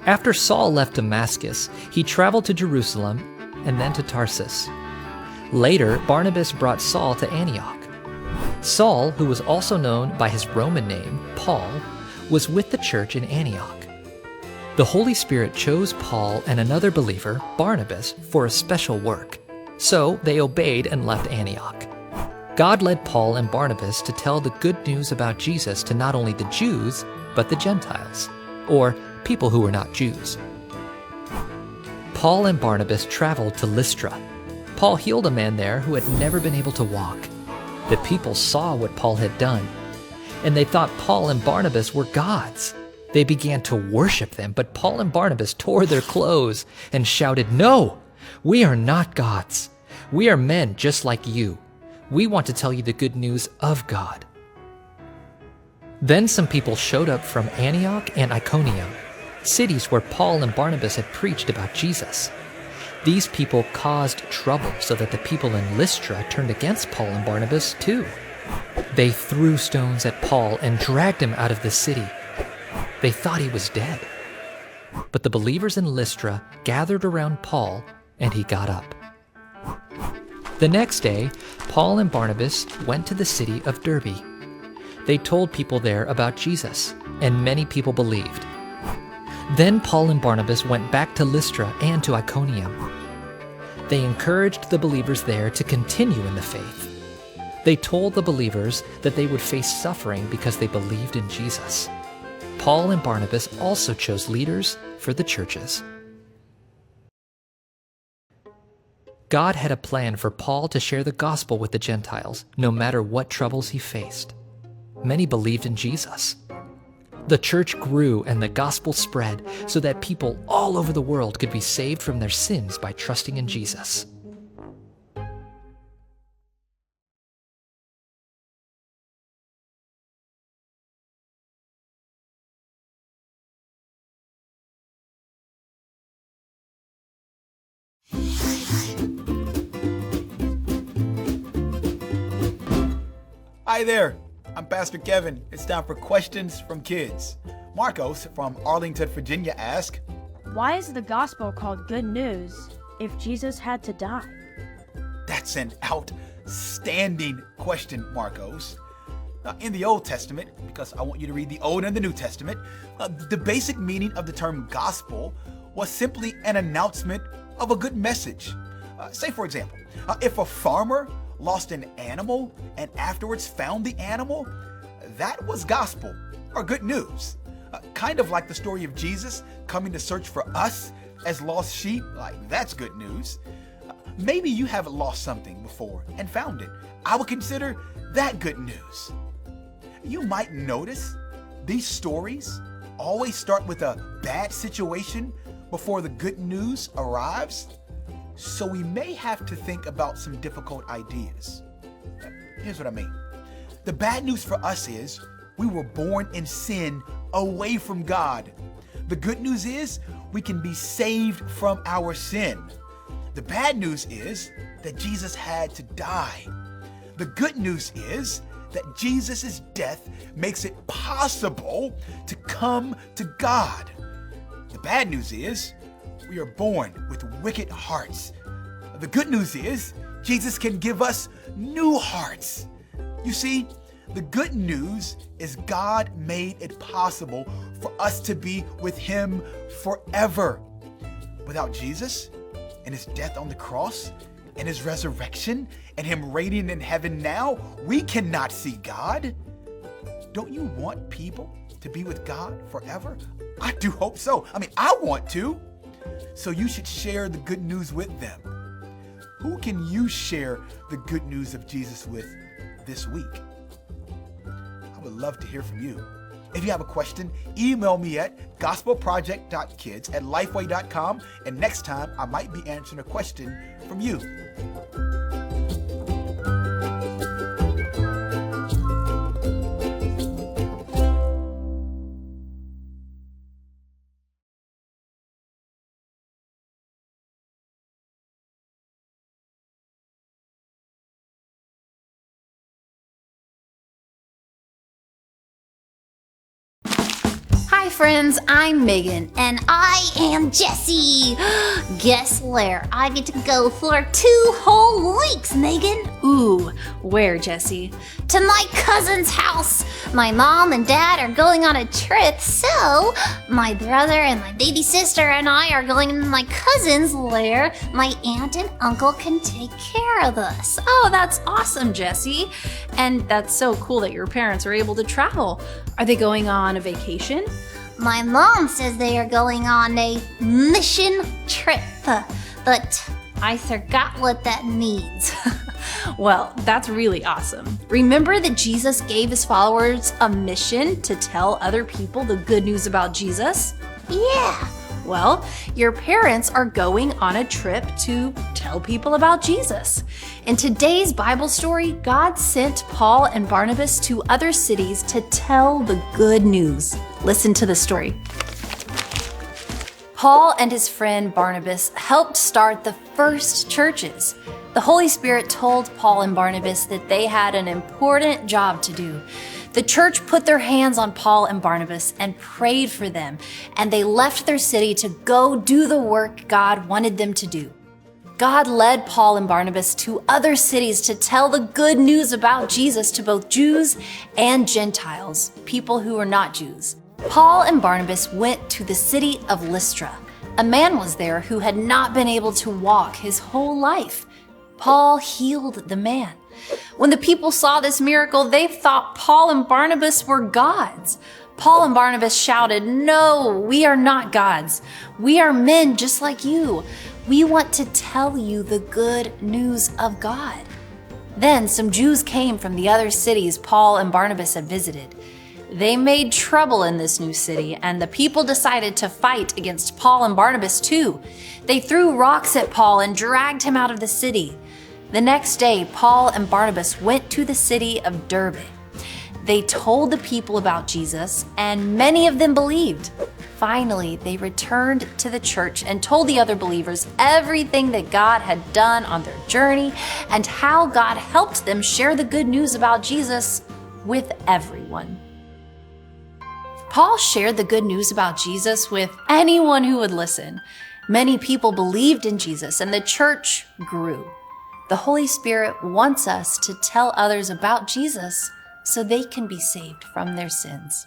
After Saul left Damascus, he traveled to Jerusalem and then to Tarsus. Later, Barnabas brought Saul to Antioch. Saul, who was also known by his Roman name, Paul, was with the church in Antioch. The Holy Spirit chose Paul and another believer, Barnabas, for a special work. So they obeyed and left Antioch. God led Paul and Barnabas to tell the good news about Jesus to not only the Jews, but the Gentiles, or people who were not Jews. Paul and Barnabas traveled to Lystra. Paul healed a man there who had never been able to walk. The people saw what Paul had done, and they thought Paul and Barnabas were gods. They began to worship them, but Paul and Barnabas tore their clothes and shouted, "No, we are not gods. We are men just like you. We want to tell you the good news of God." Then some people showed up from Antioch and Iconium, cities where Paul and Barnabas had preached about Jesus. These people caused trouble so that the people in Lystra turned against Paul and Barnabas too. They threw stones at Paul and dragged him out of the city. They thought he was dead. But the believers in Lystra gathered around Paul, and he got up. The next day, Paul and Barnabas went to the city of Derbe. They told people there about Jesus, and many people believed. Then Paul and Barnabas went back to Lystra and to Iconium. They encouraged the believers there to continue in the faith. They told the believers that they would face suffering because they believed in Jesus. Paul and Barnabas also chose leaders for the churches. God had a plan for Paul to share the gospel with the Gentiles, no matter what troubles he faced. Many believed in Jesus. The church grew and the gospel spread so that people all over the world could be saved from their sins by trusting in Jesus. Hi there, I'm Pastor Kevin. It's time for questions from kids. Marcos from Arlington, Virginia asks, why is the gospel called good news if Jesus had to die? That's an outstanding question, Marcos. In the Old Testament, because I want you to read the Old and the New Testament, the basic meaning of the term gospel was simply an announcement of a good message. Say, for example, if a farmer lost an animal and afterwards found the animal, that was gospel or good news. Kind of like the story of Jesus coming to search for us as lost sheep, like that's good news. Maybe you haven't lost something before and found it. I would consider that good news. You might notice these stories always start with a bad situation before the good news arrives. So we may have to think about some difficult ideas. Here's what I mean. The bad news for us is we were born in sin away from God. The good news is we can be saved from our sin. The bad news is that Jesus had to die. The good news is that Jesus' death makes it possible to come to God. The bad news is we are born with wicked hearts. The good news is Jesus can give us new hearts. You see, the good news is God made it possible for us to be with Him forever. Without Jesus and His death on the cross and His resurrection and Him reigning in heaven now, we cannot see God. Don't you want people to be with God forever? I do hope so. I want to. So you should share the good news with them. Who can you share the good news of Jesus with this week? I would love to hear from you. If you have a question, email me at gospelproject.kids@lifeway.com, and next time I might be answering a question from you. Hi Hi friends, I'm Megan. And I am Jessie. Guess where I get to go for 2 whole weeks, Megan? Ooh, where, Jessie? To my cousin's house. My mom and dad are going on a trip, so my brother and my baby sister and I are going to my cousin's where my aunt and uncle can take care of us. Oh, that's awesome, Jessie. And that's so cool that your parents are able to travel. Are they going on a vacation? My mom says they are going on a mission trip, but I forgot what that means. Well, that's really awesome. Remember that Jesus gave his followers a mission to tell other people the good news about Jesus? Yeah. Well, your parents are going on a trip to tell people about Jesus. In today's Bible story, God sent Paul and Barnabas to other cities to tell the good news. Listen to the story. Paul and his friend Barnabas helped start the first churches. The Holy Spirit told Paul and Barnabas that they had an important job to do. The church put their hands on Paul and Barnabas and prayed for them, and they left their city to go do the work God wanted them to do. God led Paul and Barnabas to other cities to tell the good news about Jesus to both Jews and Gentiles, people who were not Jews. Paul and Barnabas went to the city of Lystra. A man was there who had not been able to walk his whole life. Paul healed the man. When the people saw this miracle, they thought Paul and Barnabas were gods. Paul and Barnabas shouted, "No, we are not gods. We are men just like you. We want to tell you the good news of God." Then some Jews came from the other cities Paul and Barnabas had visited. They made trouble in this new city, and the people decided to fight against Paul and Barnabas too. They threw rocks at Paul and dragged him out of the city. The next day, Paul and Barnabas went to the city of Derbe. They told the people about Jesus, and many of them believed. Finally, they returned to the church and told the other believers everything that God had done on their journey and how God helped them share the good news about Jesus with everyone. Paul shared the good news about Jesus with anyone who would listen. Many people believed in Jesus, and the church grew. The Holy Spirit wants us to tell others about Jesus so they can be saved from their sins.